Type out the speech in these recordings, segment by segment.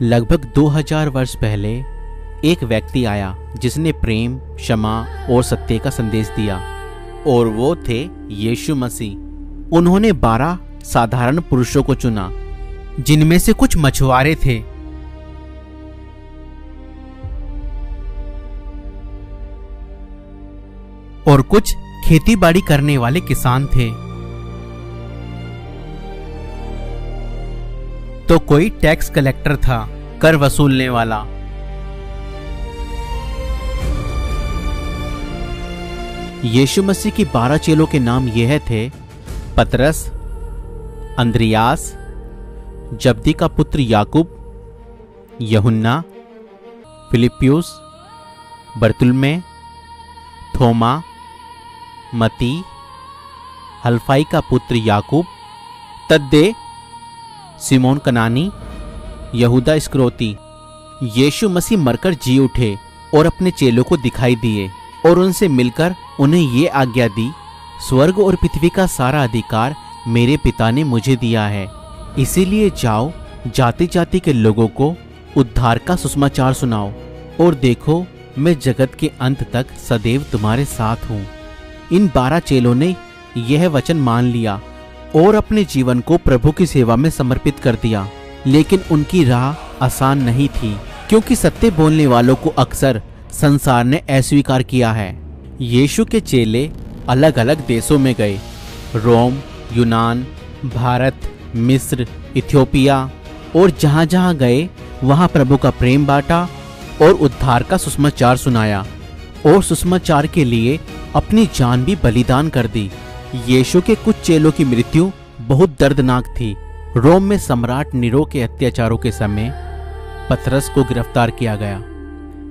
लगभग 2000 वर्ष पहले एक व्यक्ति आया जिसने प्रेम, क्षमा और सत्य का संदेश दिया, और वो थे यीशु मसीह। उन्होंने 12 साधारण पुरुषों को चुना, जिनमें से कुछ मछुआरे थे और कुछ खेती-बाड़ी करने वाले किसान थे, तो कोई टैक्स कलेक्टर था, कर वसूलने वाला। यीशु मसीह की 12 चेलों के नाम यह थे: पतरस, अंद्रियास, जब्दी का पुत्र याकूब, यूहन्ना, फिलिप्पुस, बरतुल्मै, थोमा, मती, हल्फाई का पुत्र याकूब, तद्दे, सिमोन कनानी, यहूदा इस्करियोती। यीशु मसीह मरकर जी उठे और अपने चेलों को दिखाई दिए और उनसे मिलकर उन्हें ये आज्ञा दी: स्वर्ग और पृथ्वी का सारा अधिकार मेरे पिता ने मुझे दिया है, इसीलिए जाओ, जाति जाति के लोगों को उद्धार का सुसमाचार सुनाओ, और देखो मैं जगत के अंत तक सदैव तुम्हारे साथ हूँ। इन 12 चेलों ने यह वचन मान लिया और अपने जीवन को प्रभु की सेवा में समर्पित कर दिया। लेकिन उनकी राह आसान नहीं थी, क्योंकि सत्य बोलने वालों को अक्सर संसार ने अस्वीकार किया है। यीशु के चेले अलग अलग देशों में गए: रोम, यूनान, भारत, मिस्र, इथियोपिया, और जहाँ जहाँ गए वहाँ प्रभु का प्रेम बांटा और उद्धार का सुसमाचार सुनाया, और सुसमाचार के लिए अपनी जान भी बलिदान कर दी। यीशु के कुछ चेलों की मृत्यु बहुत दर्दनाक थी। रोम में सम्राट नीरो के अत्याचारों के समय पतरस को गिरफ्तार किया गया।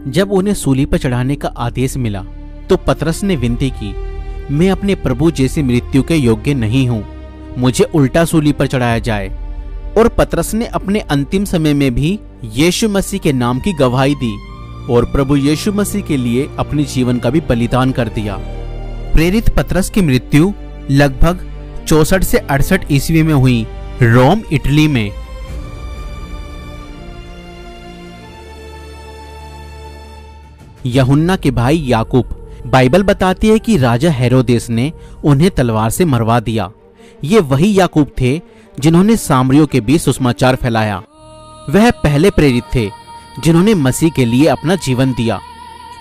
जब उन्हें सूली पर चढ़ाने का आदेश मिला तो पतरस ने विनती की, मैं अपने प्रभु जैसी मृत्यु के योग्य नहीं हूँ, मुझे उल्टा सूली पर चढ़ाया जाए। और पतरस ने अपने अंतिम समय में भी यीशु मसीह के नाम की गवाही दी और प्रभु यीशु मसीह के लिए अपने जीवन का भी बलिदान कर दिया। प्रेरित पतरस की मृत्यु लगभग 64 से 68 ईस्वी में हुई, रोम, इटली में। यूहन्ना के भाई याकूब, बाइबल बताती है कि राजा हेरोदेस ने उन्हें तलवार से मरवा दिया। ये वही याकूब थे जिन्होंने सामरियों के बीच सुसमाचार फैलाया। वह पहले प्रेरित थे जिन्होंने मसीह के लिए अपना जीवन दिया।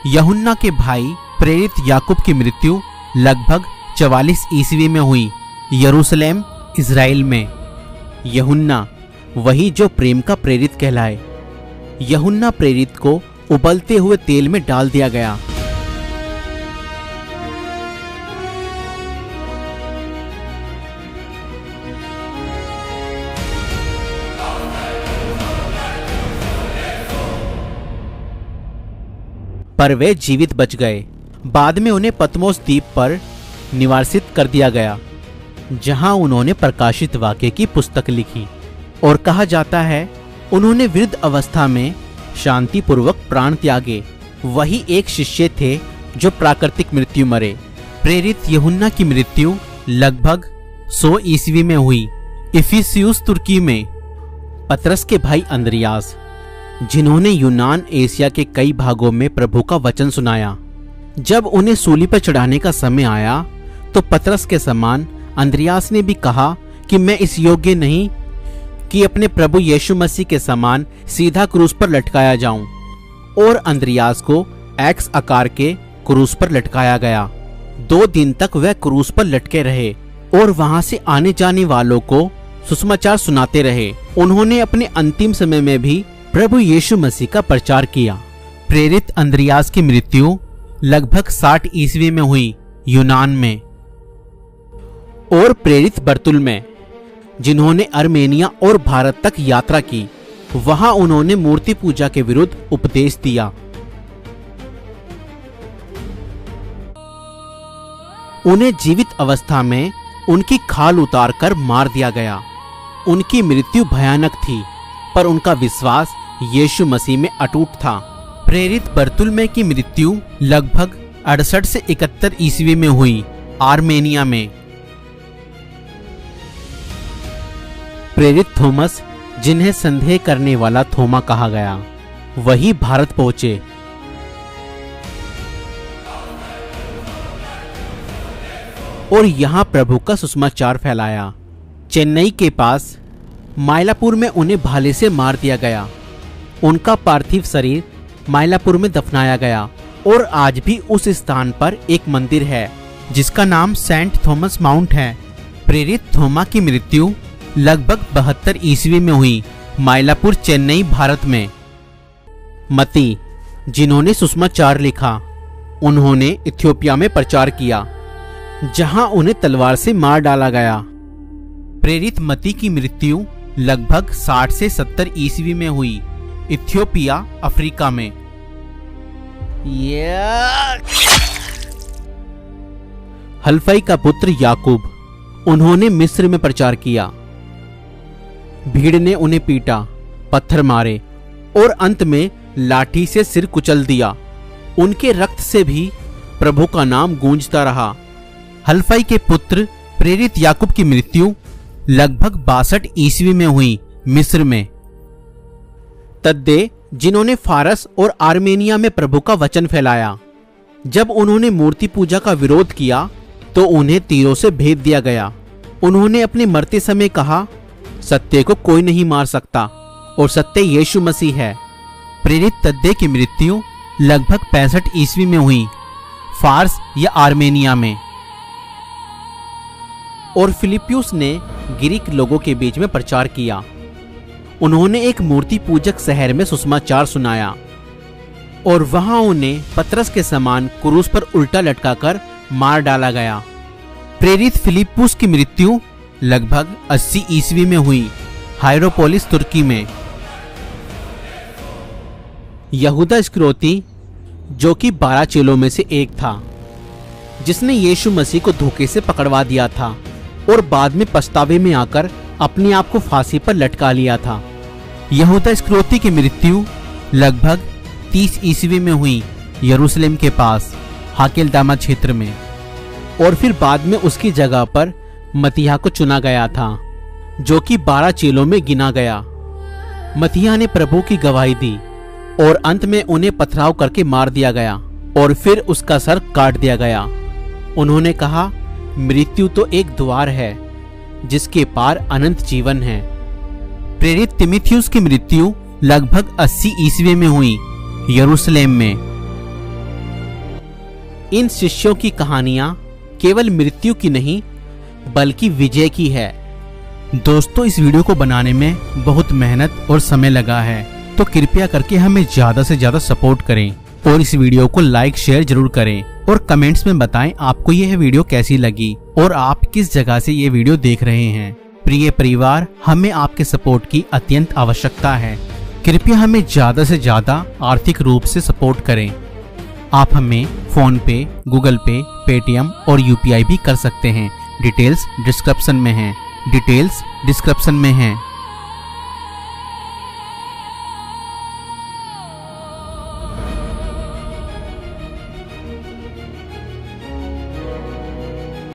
यूहन्ना के भाई प्रेरित याकूब की मृत्यु लगभग 44 ईस्वी में हुई, यरूशलेम, इज़राइल में। यूहन्ना वही जो प्रेम का प्रेरित कहलाए। यूहन्ना प्रेरित को उबलते हुए तेल में डाल दिया गया। पर वे जीवित बच गए। बाद में उन्हें पतमोस द्वीप पर निवासित कर दिया गया, जहां उन्होंने प्रकाशित वाक्य की पुस्तक लिखी। और कहा जाता है उन्होंने वृद्ध अवस्था में शांतिपूर्वक प्राण त्यागे। वही एक शिष्य थे जो प्राकृतिक मृत्यु मरे। प्रेरित यूहन्ना की मृत्यु लगभग 100 ईस्वी में हुई, इफिसियुस, तुर्की में। पतरस के भाई अंद्रियास, जिन्होंने यूनान एशिया के कई भागों में प्रभु का वचन सुनाया, जब उन्हें सूली पर चढ़ाने का समय आया तो पतरस के समान अंद्रियास ने भी कहा कि मैं इस योग्य नहीं कि अपने प्रभु यीशु मसीह के समान सीधा क्रूस पर लटकाया जाऊं। और अंद्रियास को एक्स आकार के क्रूस पर लटकाया गया। 2 दिन तक वह क्रूस पर लटके रहे और वहां से आने जाने वालों को सुसमाचार सुनाते रहे। उन्होंने अपने अंतिम समय में भी प्रभु यीशु मसीह का प्रचार किया। प्रेरित अंद्रियास की मृत्यु लगभग 60 ईस्वी में हुई, यूनान में। और प्रेरित बरतुल्मै, जिन्होंने अर्मेनिया और भारत तक यात्रा की, वहां उन्होंने मूर्ति पूजा के विरुद्ध उपदेश दिया। उन्हें जीवित अवस्था में उनकी खाल उतारकर मार दिया गया। उनकी मृत्यु भयानक थी, पर उनका विश्वास यीशु मसीह में अटूट था। प्रेरित बरतुल्मै की मृत्यु लगभग 68 से 71 ईस्वी में हुई, आर्मेनिया में। प्रेरित थॉमस, जिन्हें संदेह करने वाला थोमा कहा गया, वही भारत पहुंचे। और यहां प्रभु का सुसमाचार फैलाया। चेन्नई के पास मायलापुर में उन्हें भाले से मार दिया गया। उनका पार्थिव शरीर मायलापुर में दफनाया गया और आज भी उस स्थान पर एक मंदिर है जिसका नाम सेंट थॉमस माउंट है। प्रेरित थोमा की मृत्यु लगभग 72 ईस्वी में हुई, मायलापुर, चेन्नई, भारत में। मती, जिन्होंने सुसमाचार लिखा, उन्होंने इथियोपिया में प्रचार किया जहां उन्हें तलवार से मार डाला गया। प्रेरित मती की मृत्यु लगभग 60 से 70 ईस्वी में हुई, इथियोपिया, अफ्रीका में। हल्फई का पुत्र याकूब, उन्होंने मिस्र में प्रचार किया। भीड़ ने उन्हें पीटा, पत्थर मारे और अंत में लाठी से सिर कुचल दिया। उनके रक्त से भी प्रभु का नाम गूंजता रहा। हल्फई के पुत्र प्रेरित याकूब की मृत्यु लगभग 62 ईस्वी में हुई, मिस्र में। तद्दे, जिन्होंने फारस और आर्मेनिया में प्रभु का वचन फैलाया। जब उन्होंने मूर्ति पूजा का विरोध किया तो उन्हें तीरों से भेद दिया गया। उन्होंने अपने मरते समय कहा, सत्य को कोई नहीं मार सकता और सत्य यीशु मसीह है। प्रेरित तद्दे की मृत्यु लगभग 65 ईस्वी में हुई, फारस या आर्मेनिया में। और फिलिप्पियुस ने ग्रीक लोगों के बीच में प्रचार किया। उन्होंने एक मूर्ति पूजक शहर में सुसमाचार सुनाया और वहां उन्हें पतरस के समान क्रूस पर उल्टा लटकाकर मार डाला गया। प्रेरित फिलिप्पुस की मृत्यु लगभग 80 ईस्वी में हुई, हायरोपोलिस, तुर्की में। यहूदा इस्करियोती, जो कि 12 चेलों में से एक था, जिसने यीशु मसीह को धोखे से पकड़वा दिया था और बाद में पछतावे में आकर अपने आप को फांसी पर लटका लिया था। यहूदा इस्करियोती की मृत्यु लगभग 30 ईस्वी में हुई, यरूशलेम के पास हाकेलदामा क्षेत्र में। और फिर बाद में उसकी जगह पर मतीहा को चुना गया था, जो कि 12 चेलों में गिना गया। मतीहा ने प्रभु की गवाही दी और अंत में उन्हें पथराव करके मार दिया गया और फिर उसका सर काट दिया गया। उन्होंने कहा, मृत्यु तो एक द्वार है जिसके पार अनंत जीवन है। प्रेरित तीमुथियुस की मृत्यु लगभग 80 ईस्वी में हुई, यरूशलेम में। इन शिष्यों की कहानियां केवल मृत्यु की नहीं बल्कि विजय की है। दोस्तों, इस वीडियो को बनाने में बहुत मेहनत और समय लगा है, तो कृपया करके हमें ज्यादा से ज्यादा सपोर्ट करें और इस वीडियो को लाइक शेयर जरूर करें और कमेंट्स में बताएं आपको यह वीडियो कैसी लगी और आप किस जगह से ये वीडियो देख रहे हैं। प्रिय परिवार, हमें आपके सपोर्ट की अत्यंत आवश्यकता है। कृपया हमें ज्यादा से ज्यादा आर्थिक रूप से सपोर्ट करें। आप हमें फोन पे, गूगल पे, पेटीएम और यूपीआई भी कर सकते हैं। डिटेल्स डिस्क्रिप्शन में है।